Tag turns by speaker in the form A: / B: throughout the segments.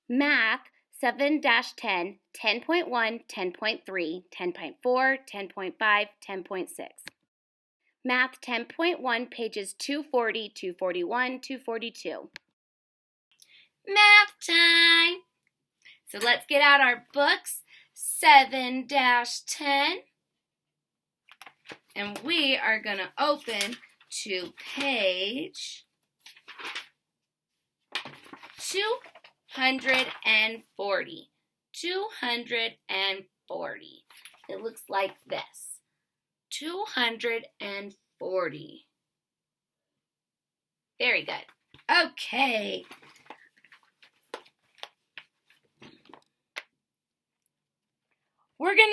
A: Math 7-10, 10.1, 10.3, 10.4, 10.5, 10.6. Math 10.1, pages 240, 241, 242. Math time! So let's get out our books, 7-10, and we are going to open to page 240. 240. It looks like this. 240. Very good. Okay. We're going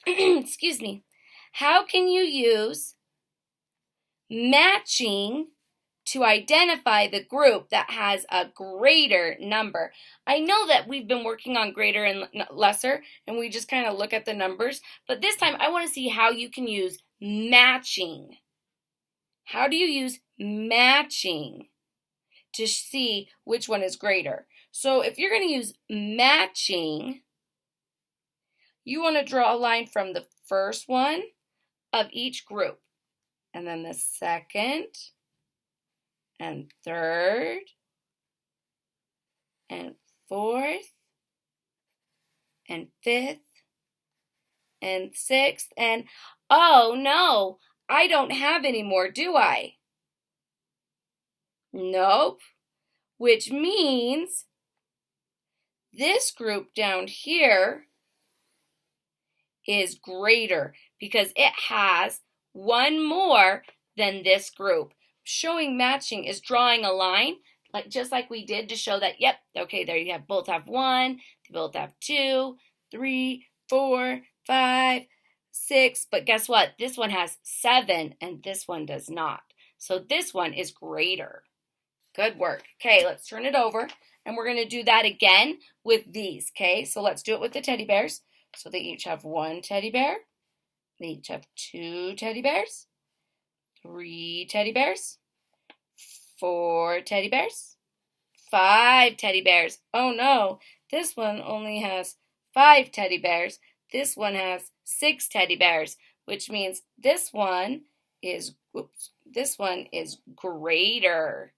A: to, excuse me, how can you use matching to identify the group that has a greater number? I know that we've been working on greater and lesser, and we just kind of look at the numbers, but this time I want to see how you can use matching. How do you use matching to see which one is greater? So if you're going to use matching, you want to draw a line from the first one of each group, and then the second, and third, and fourth, and fifth, and sixth, and oh no, I don't have any more, do I? Nope, which means this group down here is greater because it has one more than this group. Showing matching is drawing a line, just like we did to show that, yep, okay, there you have both have 1, they both have 2, 3, 4, 5, 6, but guess what? This one has 7 and this one does not. So this one is greater. Good work. Okay, let's turn it over and we're going to do that again with these, okay? So let's do it with the teddy bears. So they each have 1 teddy bear. They each have 2 teddy bears, 3 teddy bears, 4 teddy bears, 5 teddy bears. Oh no, this one only has 5 teddy bears. This one has 6 teddy bears, which means this one is greater.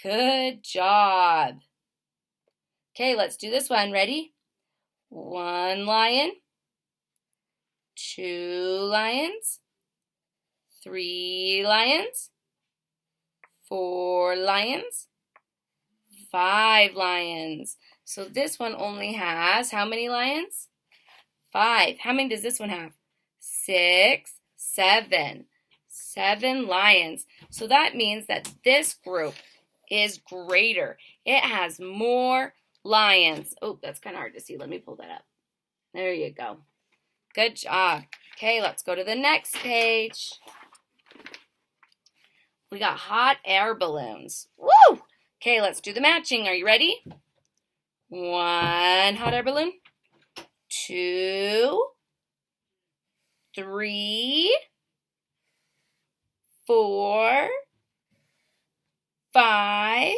A: Good job. Okay, let's do this one. Ready? 1 lion, 2 lions, 3 lions, 4 lions, 5 lions. So this one only has how many lions? 5. How many does this one have? 6, 7. 7 lions. So that means that this group is greater. It has more lions. Oh, that's kind of hard to see. Let me pull that up. There you go. Good job. Okay, let's go to the next page. We got hot air balloons. Woo! Okay, let's do the matching. Are you ready? 1 hot air balloon. 2, 3, 4, 5,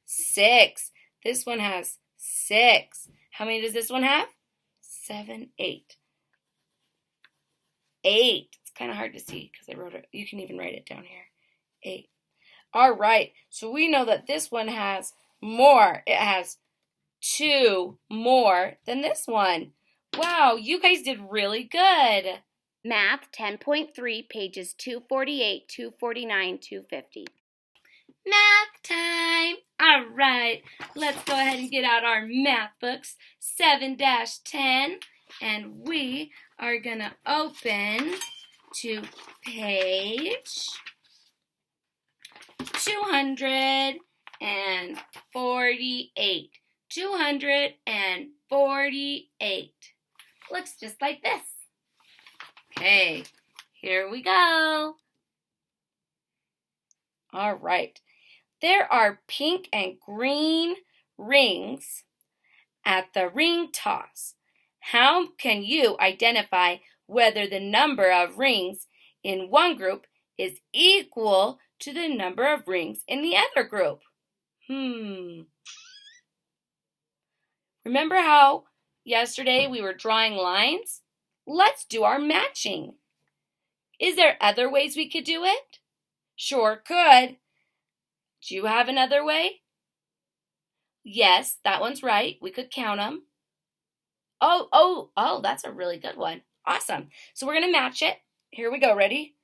A: 6. This one has 6. How many does this one have? 7, 8. 8. It's kind of hard to see because I wrote it. You can even write it down here. 8. All right. So we know that this one has more. It has 2 more than this one. Wow, you guys did really good. Math 10.3, pages 248, 249, 250. Math time! All right, let's go ahead and get out our math books, 7-10, and we are going to open to page 248. 248. Looks just like this. Okay, here we go. All right. There are pink and green rings at the ring toss. How can you identify whether the number of rings in one group is equal to the number of rings in the other group? Remember how yesterday we were drawing lines? Let's do our matching. Is there other ways we could do it? Sure could. Do you have another way? Yes, that one's right. We could count them. Oh, that's a really good one. Awesome. So we're going to match it. Here we go. Ready?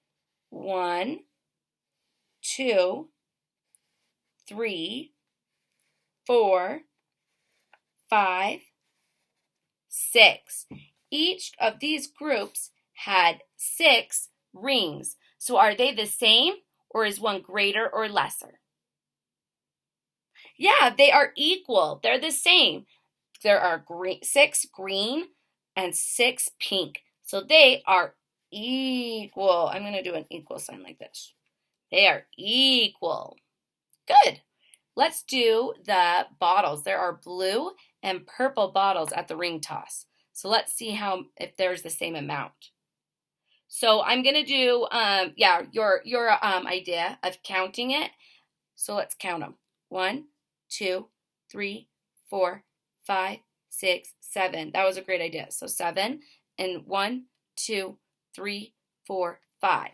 A: 1, 2, 3, 4, 5, 6. Each of these groups had 6 rings. So are they the same, or is one greater or lesser? Yeah, they are equal. They're the same. There are 6 green and 6 pink. So they are equal. I'm going to do an equal sign like this. They are equal. Good. Let's do the bottles. There are blue and purple bottles at the ring toss. So let's see if there's the same amount. So I'm going to do, your idea of counting it. So let's count them. 1, 2, 3, 4, 5, 6, 7. That was a great idea. So 7 and 1, 2, 3, 4, 5.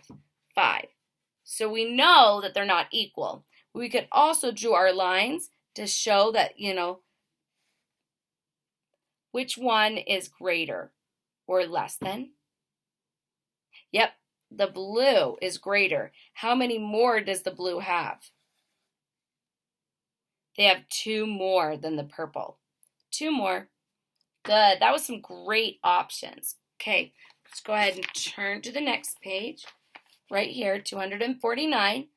A: 5. So we know that they're not equal. We could also draw our lines to show that, which one is greater or less than. Yep, the blue is greater. How many more does the blue have? They have 2 more than the purple. 2 more. Good. That was some great options. Okay, let's go ahead and turn to the next page. Right here, 249.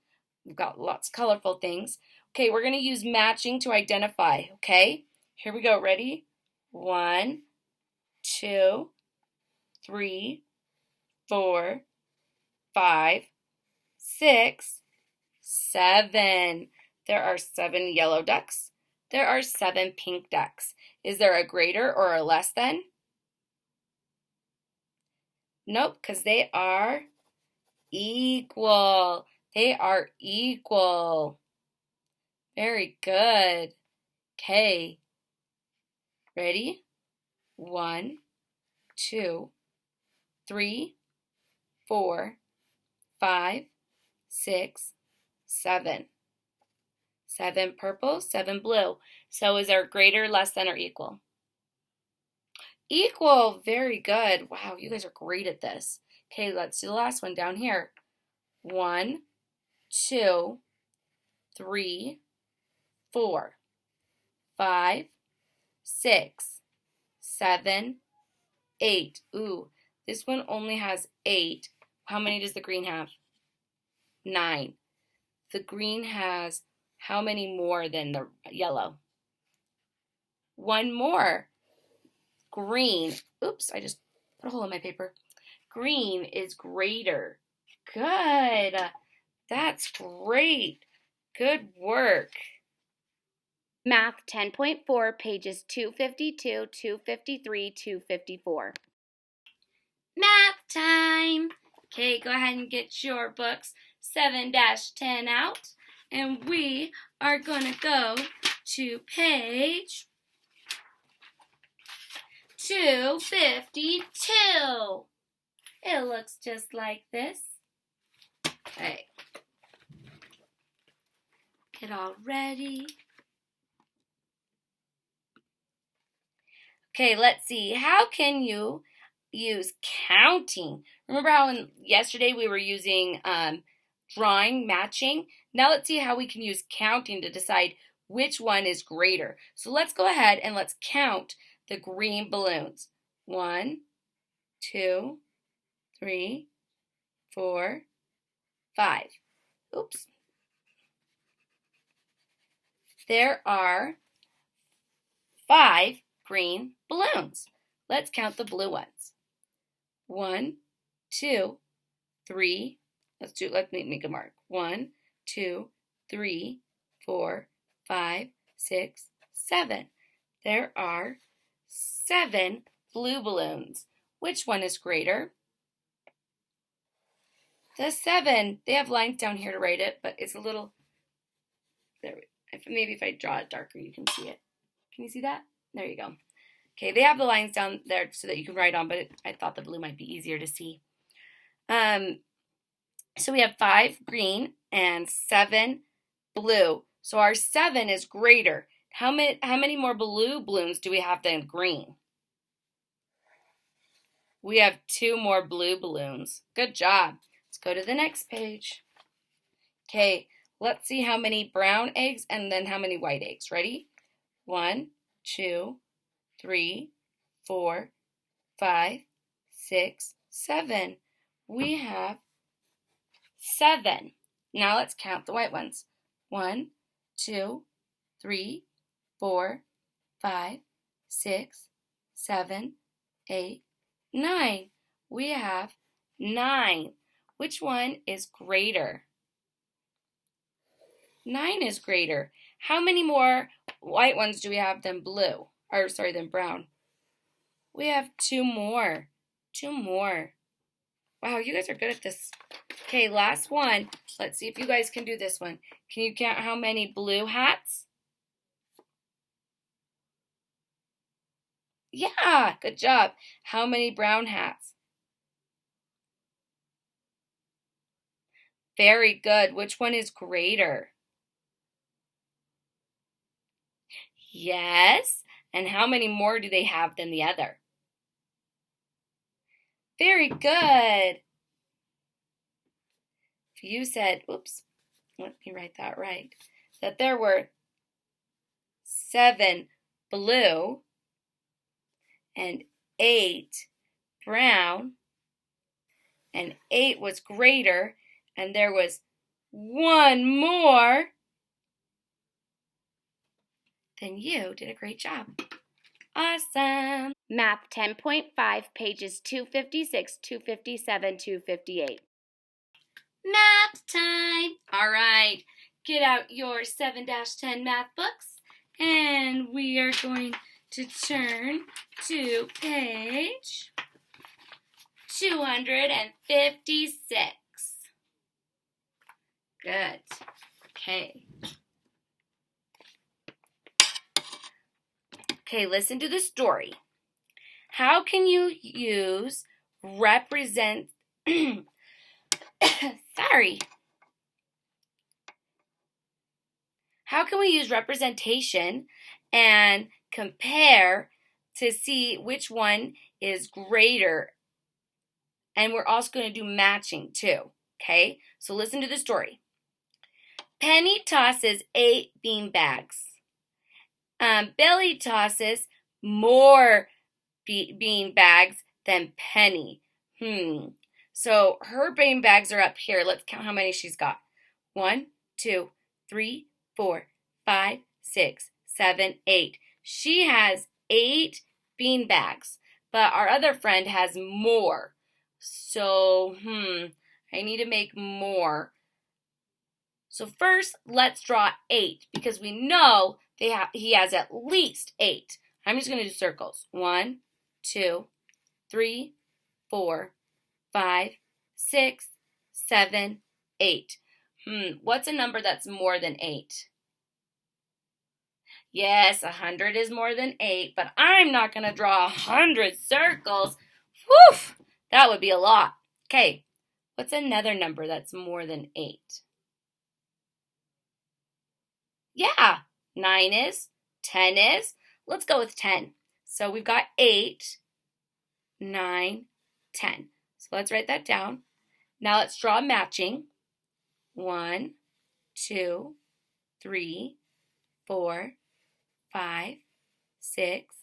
A: We've got lots of colorful things. Okay, we're going to use matching to identify, okay? Here we go. Ready? 1, 2, 3, 4, 5, 6, 7. There are 7 yellow ducks. There are 7 pink ducks. Is there a greater or a less than? Nope, because they are equal. They are equal. Very good. Okay. Ready? 1, 2, 3, 4, 5, 6, 7. 7 purple, 7 blue. So is there greater, less than, or equal? Equal. Very good. Wow, you guys are great at this. Okay, let's do the last one down here. 1, 2, 3, 4, 5, 6, 7, 8. Ooh, this one only has 8. How many does the green have? 9. The green has how many more than the yellow? 1 more. Green. Oops, I just put a hole in my paper. Green is greater. Good. That's great. Good work.
B: Math 10.4, pages 252, 253, 254.
A: Math time. Okay, go ahead and get your books 7-10 out. And we are going to go to page 252. It looks just like this. Okay. Get all ready. Okay, let's see. How can you use counting? Remember how yesterday we were using drawing, matching? Now let's see how we can use counting to decide which one is greater. So let's go ahead and let's count the green balloons. 1, 2, 3, 4, 5. Oops. There are 5 green balloons. Let's count the blue ones. 1, 2, 3. Let's make a mark. 1, 2, 3, 4, 5, 6, 7. There are 7 blue balloons. Which one is greater? The 7. They have lines down here to write it, but it's a little, there. Maybe if I draw it darker, you can see it. Can you see that? There you go. Okay, they have the lines down there so that you can write on, but I thought the blue might be easier to see. So we have 5 green and 7 blue. So our 7 is greater. How many more blue balloons do we have than green? We have 2 more blue balloons. Good job. Let's go to the next page. Okay, let's see how many brown eggs and then how many white eggs. Ready? 1, 2, 3, 4, 5, 6, 7. We have 7. Now let's count the white ones. 1, 2, 3, 4, 5, 6, 7, 8, 9. We have 9. Which one is greater? 9 is greater. How many more white ones do we have than blue? Or sorry, than brown? We have 2 more. 2 more. Wow, you guys are good at this. Okay, last one. Let's see if you guys can do this one. Can you count how many blue hats? Yeah, good job. How many brown hats? Very good. Which one is greater? Yes. And how many more do they have than the other? Very good. If you said, oops, let me write that right, that there were 7 blue and 8 brown, and 8 was greater, and there was 1 more, then you did a great job. Awesome.
B: Math 10.5, pages 256, 257, 258.
A: Math time. All right, get out your 7-10 math books, and we are going to turn to page 256. Good. Okay. Okay, listen to the story. How can you use represent sorry. How can we use representation and compare to see which one is greater? And we're also going to do matching too. Okay, so listen to the story. Penny tosses 8 bean bags. Billy tosses more bean bags than Penny. So her bean bags are up here. Let's count how many she's got. 1, 2, 3, 4, 5, 6, 7, 8. She has 8 bean bags, but our other friend has more. So, I need to make more. So first, let's draw 8 because we know he has at least 8. I'm just going to do circles. 1, 2, 3, 4, 5, 6, 7, 8. What's a number that's more than 8? Yes, 100 is more than 8, but I'm not going to draw 100 circles. Whew, that would be a lot. Okay, what's another number that's more than 8? Yeah, 9 is, 10 is. Let's go with 10. So we've got 8, 9, 10. So let's write that down. Now let's draw matching. 1, 2, 3, 4, 5, 6,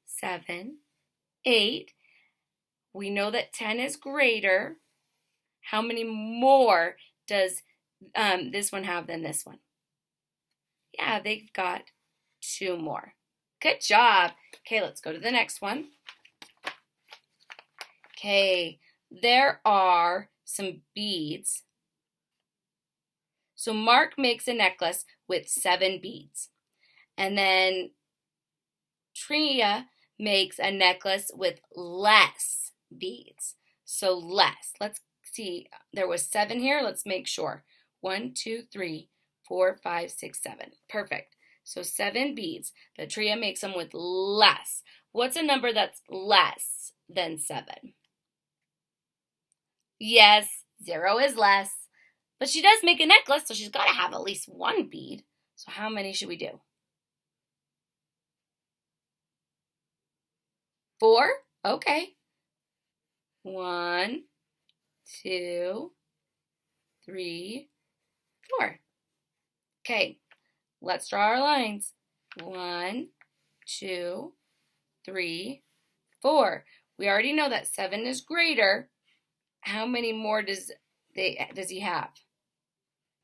A: 7, 8. We know that 10 is greater. How many more does this one have than this one? Yeah, they've got 2 more. Good job. Okay, let's go to the next one. Okay, there are some beads. So Mark makes a necklace with 7 beads. And then Tria makes a necklace with less beads. So less. Let's see. There was 7 here. Let's make sure. 1, 2, 3, 4, 5, 6, 7. Perfect. So 7 beads. But Tria makes them with less. What's a number that's less than 7? Yes, 0 is less. But she does make a necklace, so she's got to have at least 1 bead. So how many should we do? 4? Okay. 1, 2, 3, 4. Okay, let's draw our lines. 1, 2, 3, 4. We already know that 7 is greater. How many more does he have?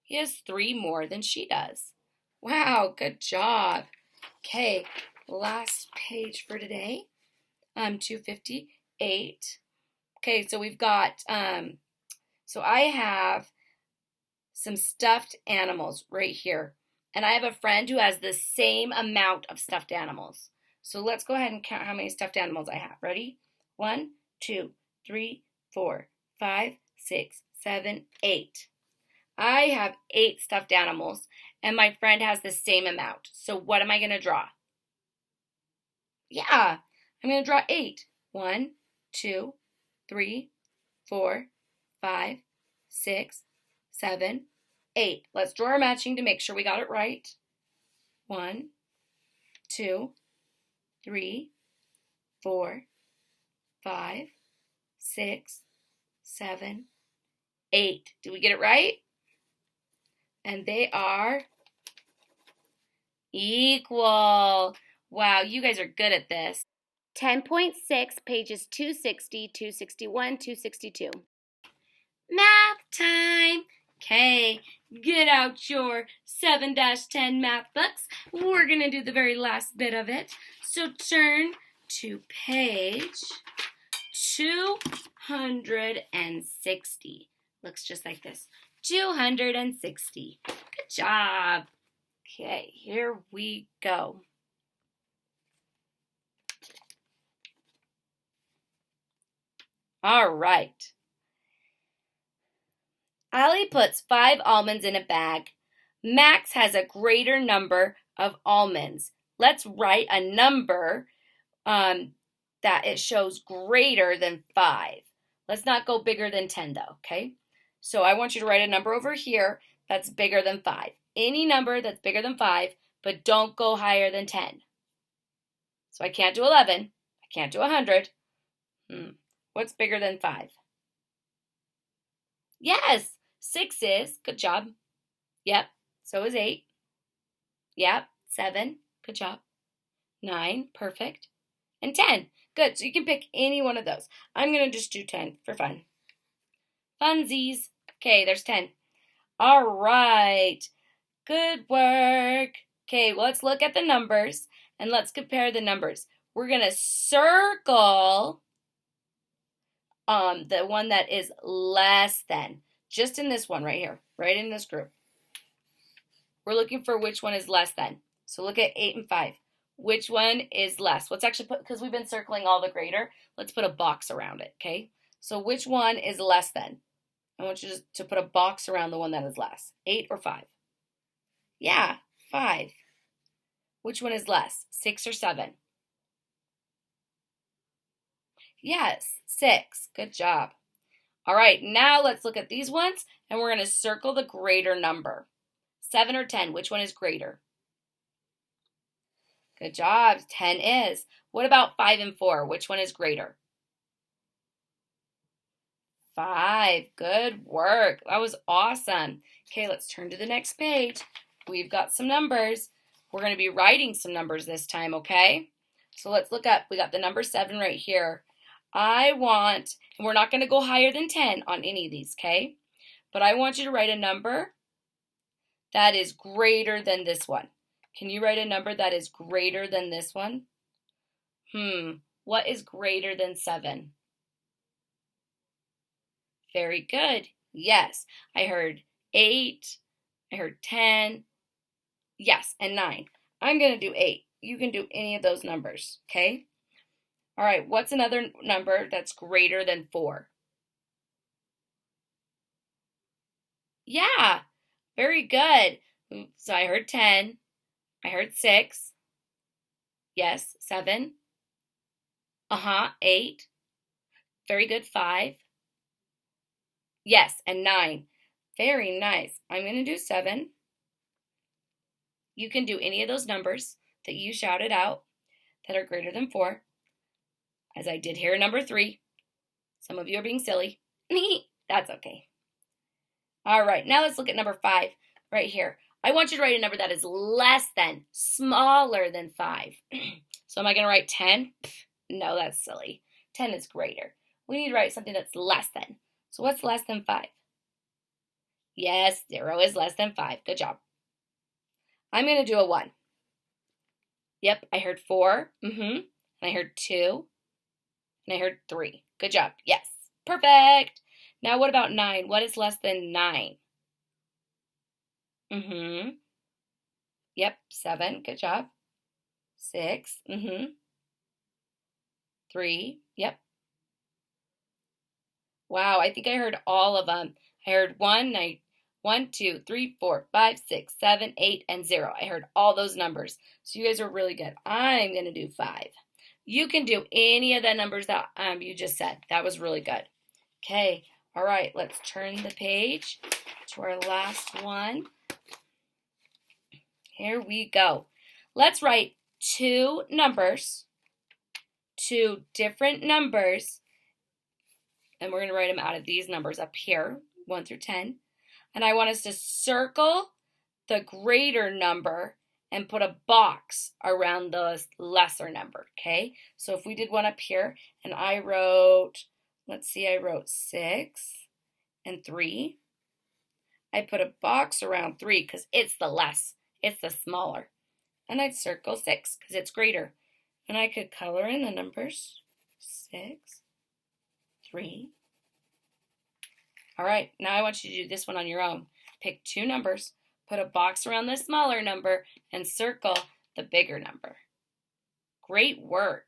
A: He has 3 more than she does. Wow, good job. Okay, last page for today. 258. Okay, so we've got, so I have some stuffed animals right here. And I have a friend who has the same amount of stuffed animals. So let's go ahead and count how many stuffed animals I have. Ready? 1, 2, 3, 4, 5, 6, 7, 8. I have 8 stuffed animals, and my friend has the same amount. So what am I going to draw? Yeah, I'm going to draw 8. 1, 2, 3, 4, 5, 6, 7, 8. Let's draw our matching to make sure we got it right. 1, 2, 3, 4, 5, 6, 7, 8. Did we get it right? And they are equal. Wow, you guys are good at this.
B: 10.6, pages 260, 261, 262.
A: Math time. Okay, get out your 7-10 math books. We're going to do the very last bit of it. So turn to page 260. Looks just like this. 260. Good job. Okay, here we go. All right. Allie puts 5 almonds in a bag. Max has a greater number of almonds. Let's write a number that it shows greater than 5. Let's not go bigger than 10 though, okay? So I want you to write a number over here that's bigger than 5. Any number that's bigger than 5, but don't go higher than 10. So I can't do 11. I can't do 100. What's bigger than 5? Yes, 6 is. Good job. Yep, so is 8. Yep, 7. Good job. 9. Perfect. And 10. Good, so you can pick any one of those. I'm going to just do 10 for fun. Funsies. Okay, there's 10. All right. Good work. Okay, well, let's look at the numbers and let's compare the numbers. We're going to circle the one that is less than. Just in this one right here, right in this group. We're looking for which one is less than. So look at 8 and 5. Which one is less? Let's actually put, because we've been circling all the greater, let's put a box around it, okay? So which one is less than? I want you to put a box around the one that is less. 8 or 5? Yeah, 5. Which one is less? 6 or 7? Yes, 6. Good job. All right, now let's look at these ones, and we're going to circle the greater number. 7 or 10, which one is greater? Good job, 10 is. What about 5 and 4? Which one is greater? 5, good work. That was awesome. Okay, let's turn to the next page. We've got some numbers. We're going to be writing some numbers this time, okay? So let's look up. We got the number 7 right here. I want, and we're not going to go higher than 10 on any of these, okay? But I want you to write a number that is greater than this one. Can you write a number that is greater than this one? What is greater than 7? Very good. Yes, I heard 8. I heard 10. Yes, and 9. I'm going to do 8. You can do any of those numbers, okay? All right, what's another number that's greater than 4? Yeah, very good. So I heard 10. I heard 6. Yes, 7. 8. Very good, 5. Yes, and 9. Very nice. I'm going to do 7. You can do any of those numbers that you shouted out that are greater than 4. As I did hear number 3. Some of you are being silly. That's okay. All right, now let's look at number 5 right here. I want you to write a number that is less than, smaller than 5. So am I going to write 10? No, that's silly. 10 is greater. We need to write something that's less than. So what's less than 5? Yes, 0 is less than 5. Good job. I'm going to do a 1. Yep, I heard 4. And I heard 2. And I heard 3. Good job. Yes, perfect. Now what about 9? What is less than 9? Yep, 7. Good job. 6. 3. Yep. Wow, I think I heard all of them. I heard 1, 2, 3, 4, 5, 6, 7, 8, and 0. I heard all those numbers. So you guys are really good. I'm going to do 5. You can do any of the numbers that you just said. That was really good. Okay, all right, let's turn the page to our last one. Here we go. Let's write 2 numbers, 2 different numbers, and we're going to write them out of these numbers up here, 1 through 10. And I want us to circle the greater number and put a box around the lesser number, okay? So if we did one up here and I wrote, let's see, I wrote 6 and 3. I put a box around 3 because it's the smaller. And I'd circle 6 because it's greater. And I could color in the numbers, 6, 3. All right, now I want you to do this one on your own. Pick 2 numbers, put a box around the smaller number, and circle the bigger number. Great work.